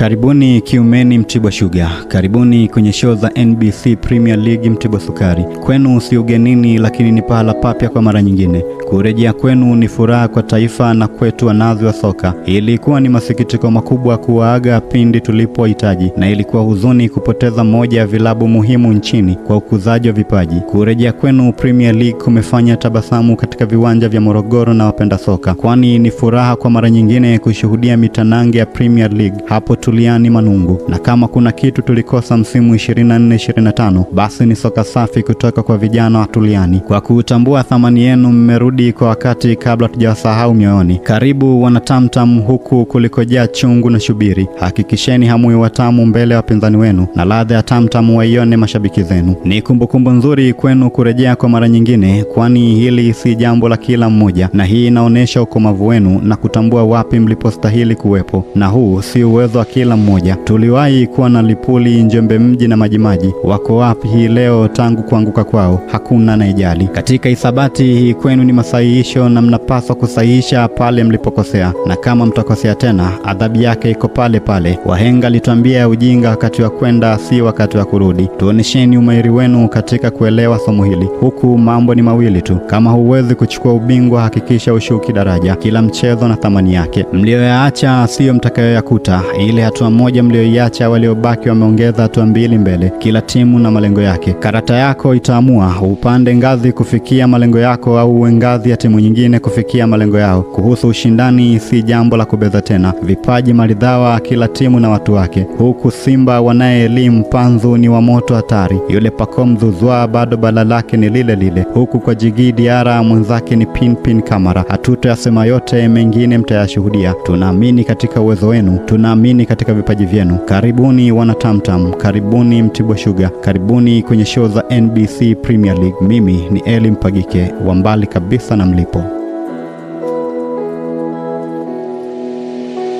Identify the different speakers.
Speaker 1: Karibuni Kiumeni Mtibwa Sugar. Karibuni kwenye show za NBC Premier League Mtibwa Sukari. Kwenu si ugenini, lakini ni pahala papya kwa mara nyingine. Kurejea kwenu ni furaha kwa taifa na kwetu wanazi wa soka. Ilikuwa ni masikitiko makubwa kuwaaga pindi tulipohitaji, na ilikuwa huzuni kupoteza moja ya vilabu muhimu nchini kwa ukuzaji wa vipaji. Kurejea kwenu Premier League kumefanya tabasamu katika viwanja vya Morogoro na wapenda soka, kwani ni furaha kwa mara nyingine kushuhudia mitanange ya Premier League hapo Tuliani Manungu. Na kama kuna kitu tulikosa msimu 24-25, basi ni soka safi kutoka kwa vijana wa Tuliani. Kwa kutambua thamani yenu, mmerudi kwa wakati kabla tujawasahau mioyoni. Karibu wanatamtam, huku kulikojaa chungu na shubiri. Hakikisheni hamui watamu mbele ya wapinzani wenu, na ladha ya tamtam waione mashabiki zenu. Ni kumbukumbu nzuri kwenu kurejea kwa mara nyingine, kwani hili si jambo la kila mmoja, na hii inaonesha ukomavu wenu na kutambua wapi mlipostahili kuwepo. Na huu si uwezo wa kila mmoja. Tuliwahi kuwa na Lipuli, Njombe Mji na Majimaji. Wako wapi hii leo tangu kuanguka kwao? Hakuna anayejali. Katika hisabati hii kwenu ni masahihisho, na mnapaswa kusahihisha pale mlipokosea, na kama mtakosea tena, adhabu yake iko pale pale. Wahenga lituambia ujinga wakati wa kwenda si wakati wa kurudi. Tuonesheni umahiri wenu katika kuelewa somo hili. Huku mambo ni mawili tu: kama huwezi kuchukua ubingwa, hakikisha ushuki daraja. Kila mchezo na thamani yake. Mlioyaacha sio mtakayoyakuta. Ile hatua moja mlioiacha, waliobaki wameongeza hatua mbili mbele. Kila timu na malengo yake. Karata yako itaamua upande ngazi kufikia malengo yako, au uwe ngazi ya timu nyingine kufikia malengo yao. Kuhusu ushindani, si jambo la kubeza tena. Vipaji maridhawa kila timu na watu wake. Huku Simba wanaye elimu Panzu ni wa moto hatari. Yule Pacome Zouzoua bado bala lake ni lile lile. Huku kwa Djigui Diarra mwenzake ni Pinpin Kamara. Hatutoyasema yote, mengine mtayashuhudia. Tunaamini katika uwezo wenu, tunaamini katika vipaji vyenu. Karibuni wanatamtam, karibuni Mtibwa Sugar, karibuni kwenye show za NBC Premier League. Mimi ni Eli Mpagike, wa mbali kabisa na mlipo.